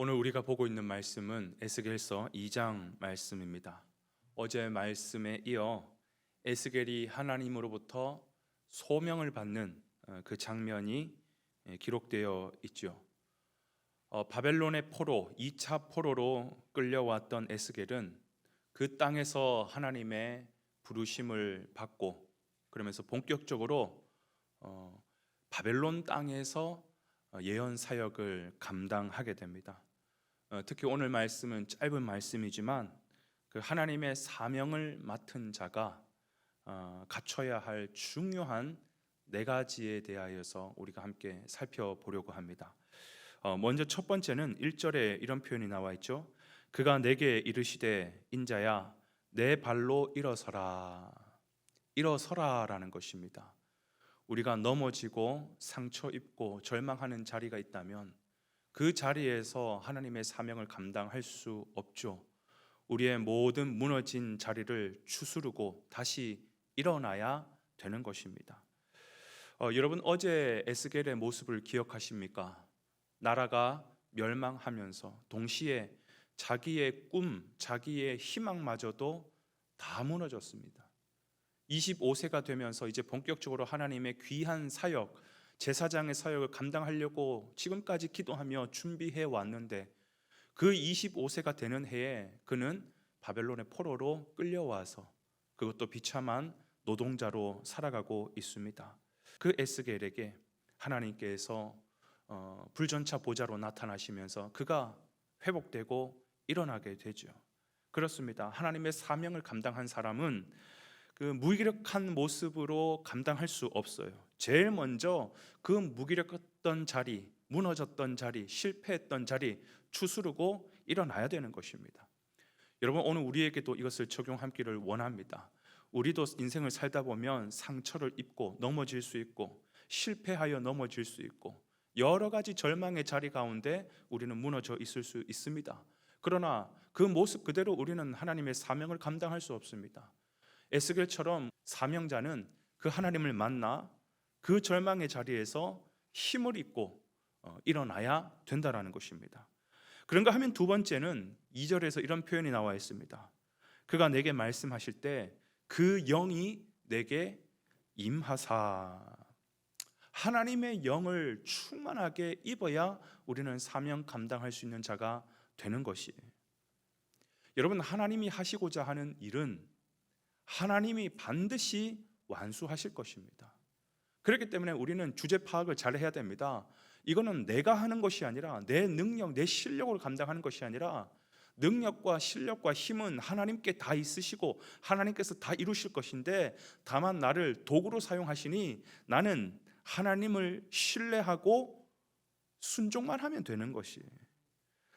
오늘 우리가 보고 있는 말씀은 에스겔서 2장 말씀입니다. 어제 말씀에 이어 에스겔이 하나님으로부터 소명을 받는 그 장면이 기록되어 있죠. 바벨론의 포로, 2차 포로로 끌려왔던 에스겔은 그 땅에서 하나님의 부르심을 받고 그러면서 본격적으로 바벨론 땅에서 예언 사역을 감당하게 됩니다. 특히 오늘 말씀은 짧은 말씀이지만 그 하나님의 사명을 맡은 자가 갖춰야 할 중요한 네 가지에 대하여서 우리가 함께 살펴보려고 합니다. 먼저 첫 번째는 1절에 이런 표현이 나와 있죠. 그가 내게 이르시되 인자야 내 발로 일어서라. 일어서라라는 것입니다. 우리가 넘어지고 상처 입고 절망하는 자리가 있다면 그 자리에서 하나님의 사명을 감당할 수 없죠. 우리의 모든 무너진 자리를 추스르고 다시 일어나야 되는 것입니다. 여러분 어제 에스겔의 모습을 기억하십니까? 나라가 멸망하면서 동시에 자기의 꿈, 자기의 희망마저도 다 무너졌습니다. 25세가 되면서 이제 본격적으로 하나님의 귀한 사역, 제사장의 사역을 감당하려고 지금까지 기도하며 준비해 왔는데 그 25세가 되는 해에 그는 바벨론의 포로로 끌려와서 그것도 비참한 노동자로 살아가고 있습니다. 그 에스겔에게 하나님께서 불전차 보좌로 나타나시면서 그가 회복되고 일어나게 되죠. 그렇습니다. 하나님의 사명을 감당한 사람은 그 무기력한 모습으로 감당할 수 없어요. 제일 먼저 그 무기력했던 자리, 무너졌던 자리, 실패했던 자리 추스르고 일어나야 되는 것입니다. 여러분 오늘 우리에게도 이것을 적용하기를 원합니다. 우리도 인생을 살다 보면 상처를 입고 넘어질 수 있고 실패하여 넘어질 수 있고 여러 가지 절망의 자리 가운데 우리는 무너져 있을 수 있습니다. 그러나 그 모습 그대로 우리는 하나님의 사명을 감당할 수 없습니다. 에스겔처럼 사명자는 그 하나님을 만나 그 절망의 자리에서 힘을 입고 일어나야 된다라는 것입니다. 그런가 하면 두 번째는 2절에서 이런 표현이 나와 있습니다. 그가 내게 말씀하실 때 그 영이 내게 임하사. 하나님의 영을 충만하게 입어야 우리는 사명 감당할 수 있는 자가 되는 것이에요. 여러분 하나님이 하시고자 하는 일은 하나님이 반드시 완수하실 것입니다. 그렇기 때문에 우리는 주제 파악을 잘 해야 됩니다. 이거는 내가 하는 것이 아니라 내 능력, 내 실력으로 감당하는 것이 아니라 능력과 실력과 힘은 하나님께 다 있으시고 하나님께서 다 이루실 것인데 다만 나를 도구로 사용하시니 나는 하나님을 신뢰하고 순종만 하면 되는 것이에요.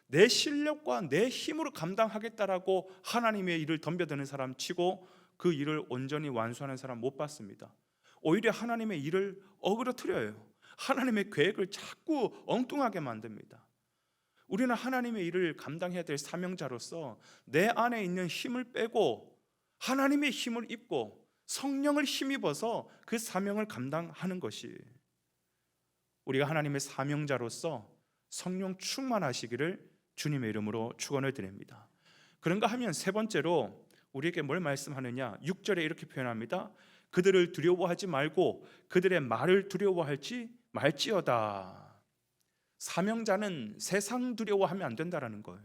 내 실력과 내 힘으로 감당하겠다라고 하나님의 일을 덤벼드는 사람 치고 그 일을 온전히 완수하는 사람 못 봤습니다. 오히려 하나님의 일을 어그러뜨려요. 하나님의 계획을 자꾸 엉뚱하게 만듭니다. 우리는 하나님의 일을 감당해야 될 사명자로서 내 안에 있는 힘을 빼고 하나님의 힘을 입고 성령을 힘입어서 그 사명을 감당하는 것이 우리가 하나님의 사명자로서 성령 충만하시기를 주님의 이름으로 축원을 드립니다. 그런가 하면 세 번째로 우리에게 뭘 말씀하느냐? 6절에 이렇게 표현합니다. 그들을 두려워하지 말고 그들의 말을 두려워할지 말지어다. 사명자는 세상 두려워하면 안 된다라는 거예요.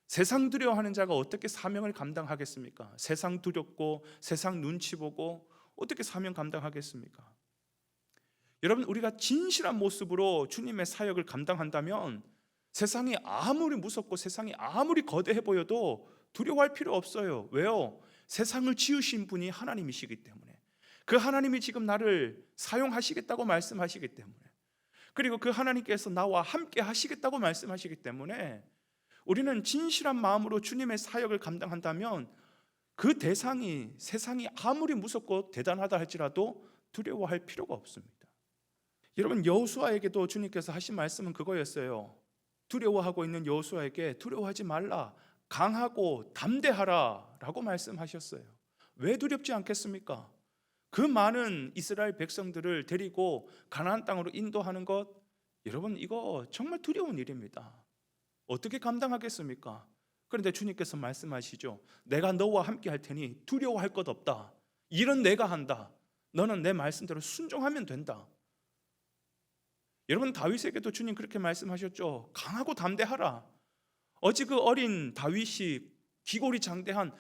세상 두려워하는 자가 어떻게 사명을 감당하겠습니까? 세상 두렵고 세상 눈치 보고 어떻게 사명 감당하겠습니까? 여러분 우리가 진실한 모습으로 주님의 사역을 감당한다면 세상이 아무리 무섭고 세상이 아무리 거대해 보여도 두려워할 필요 없어요. 왜요? 세상을 지으신 분이 하나님이시기 때문에 그 하나님이 지금 나를 사용하시겠다고 말씀하시기 때문에 그리고 그 하나님께서 나와 함께 하시겠다고 말씀하시기 때문에 우리는 진실한 마음으로 주님의 사역을 감당한다면 그 대상이 세상이 아무리 무섭고 대단하다 할지라도 두려워할 필요가 없습니다. 여러분 여호수아에게도 주님께서 하신 말씀은 그거였어요. 두려워하고 있는 여호수아에게 두려워하지 말라, 강하고 담대하라 라고 말씀하셨어요. 왜 두렵지 않겠습니까? 그 많은 이스라엘 백성들을 데리고 가나안 땅으로 인도하는 것, 여러분 이거 정말 두려운 일입니다. 어떻게 감당하겠습니까? 그런데 주님께서 말씀하시죠. 내가 너와 함께 할 테니 두려워할 것 없다. 일은 내가 한다. 너는 내 말씀대로 순종하면 된다. 여러분, 다윗에게도 주님 그렇게 말씀하셨죠. 강하고 담대하라. 어제 그 어린 다윗이 기골이 장대한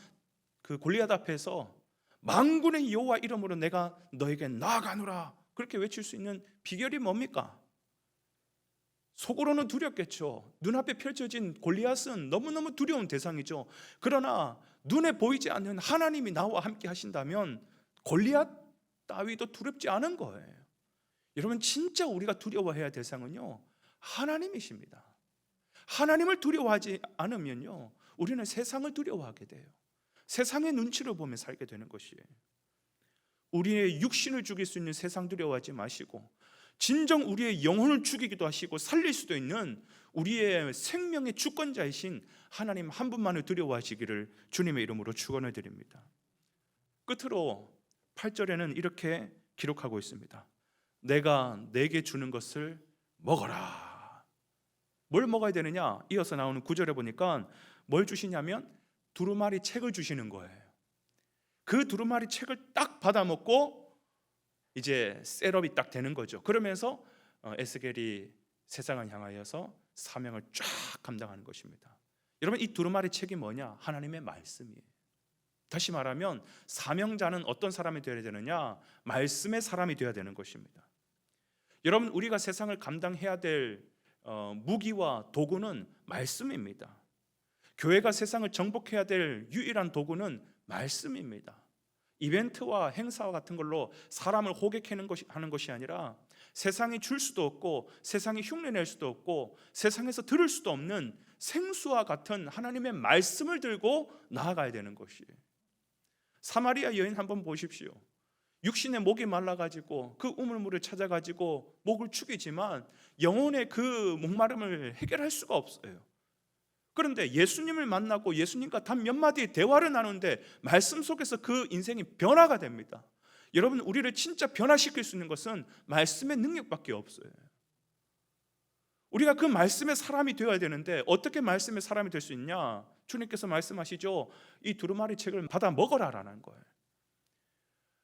그 골리앗 앞에서 만군의 여호와 이름으로 내가 너에게 나아가노라, 그렇게 외칠 수 있는 비결이 뭡니까? 속으로는 두렵겠죠. 눈앞에 펼쳐진 골리앗은 너무너무 두려운 대상이죠. 그러나 눈에 보이지 않는 하나님이 나와 함께 하신다면 골리앗 따위도 두렵지 않은 거예요. 여러분, 진짜 우리가 두려워해야 할 대상은요, 하나님이십니다. 하나님을 두려워하지 않으면요, 우리는 세상을 두려워하게 돼요. 세상의 눈치를 보며 살게 되는 것이에요. 우리의 육신을 죽일 수 있는 세상 두려워하지 마시고, 진정 우리의 영혼을 죽이기도 하시고 살릴 수도 있는 우리의 생명의 주권자이신 하나님 한 분만을 두려워하시기를 주님의 이름으로 축원을 드립니다. 끝으로 8절에는 이렇게 기록하고 있습니다. 내가 내게 주는 것을 먹어라. 뭘 먹어야 되느냐? 이어서 나오는 9절에 보니까 뭘 주시냐면 두루마리 책을 주시는 거예요. 그 두루마리 책을 딱 받아 먹고 이제 셋업이 딱 되는 거죠. 그러면서 에스겔이 세상을 향하여서 사명을 쫙 감당하는 것입니다. 여러분, 이 두루마리 책이 뭐냐? 하나님의 말씀이에요. 다시 말하면 사명자는 어떤 사람이 되어야 되느냐? 말씀의 사람이 되어야 되는 것입니다. 여러분, 우리가 세상을 감당해야 될 무기와 도구는 말씀입니다. 교회가 세상을 정복해야 될 유일한 도구는 말씀입니다. 이벤트와 행사와 같은 걸로 사람을 호객하는 것이 아니라 세상이 줄 수도 없고 세상이 흉내낼 수도 없고 세상에서 들을 수도 없는 생수와 같은 하나님의 말씀을 들고 나아가야 되는 것이에요. 사마리아 여인 한번 보십시오. 육신의 목이 말라가지고 그 우물물을 찾아가지고 목을 축이지만 영혼의 그 목마름을 해결할 수가 없어요. 그런데 예수님을 만나고 예수님과 단 몇 마디의 대화를 나누는데 말씀 속에서 그 인생이 변화가 됩니다. 여러분, 우리를 진짜 변화시킬 수 있는 것은 말씀의 능력밖에 없어요. 우리가 그 말씀의 사람이 되어야 되는데 어떻게 말씀의 사람이 될 수 있냐? 주님께서 말씀하시죠. 이 두루마리 책을 받아 먹어라라는 거예요.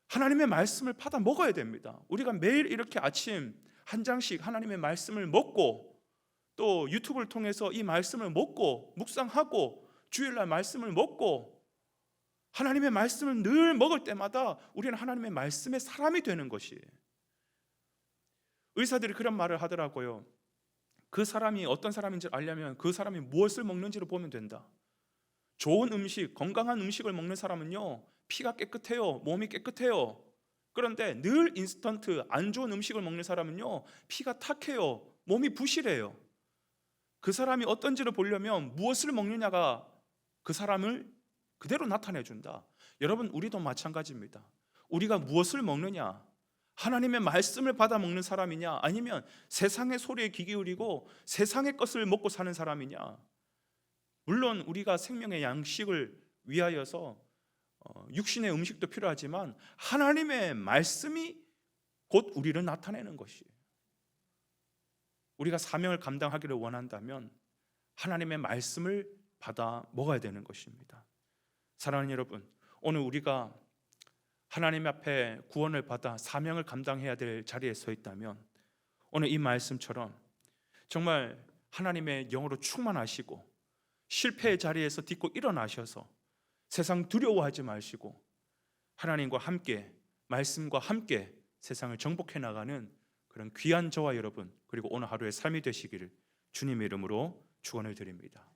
하나님의 말씀을 받아 먹어야 됩니다. 우리가 매일 이렇게 아침 한 장씩 하나님의 말씀을 먹고 또 유튜브를 통해서 이 말씀을 먹고 묵상하고 주일날 말씀을 먹고 하나님의 말씀을 늘 먹을 때마다 우리는 하나님의 말씀의 사람이 되는 것이에요. 의사들이 그런 말을 하더라고요. 그 사람이 어떤 사람인지 알려면 그 사람이 무엇을 먹는지를 보면 된다. 좋은 음식, 건강한 음식을 먹는 사람은요, 피가 깨끗해요, 몸이 깨끗해요. 그런데 늘 인스턴트, 안 좋은 음식을 먹는 사람은요, 피가 탁해요, 몸이 부실해요. 그 사람이 어떤지를 보려면 무엇을 먹느냐가 그 사람을 그대로 나타내 준다. 여러분, 우리도 마찬가지입니다. 우리가 무엇을 먹느냐, 하나님의 말씀을 받아 먹는 사람이냐, 아니면 세상의 소리에 귀 기울이고 세상의 것을 먹고 사는 사람이냐. 물론 우리가 생명의 양식을 위하여서 육신의 음식도 필요하지만 하나님의 말씀이 곧 우리를 나타내는 것이에요. 우리가 사명을 감당하기를 원한다면 하나님의 말씀을 받아 먹어야 되는 것입니다. 사랑하는 여러분, 오늘 우리가 하나님 앞에 구원을 받아 사명을 감당해야 될 자리에 서 있다면 오늘 이 말씀처럼 정말 하나님의 영으로 충만하시고 실패의 자리에서 딛고 일어나셔서 세상 두려워하지 마시고 하나님과 함께, 말씀과 함께 세상을 정복해 나가는 그런 귀한 저와 여러분, 그리고 오늘 하루의 삶이 되시기를 주님의 이름으로 축원을 드립니다.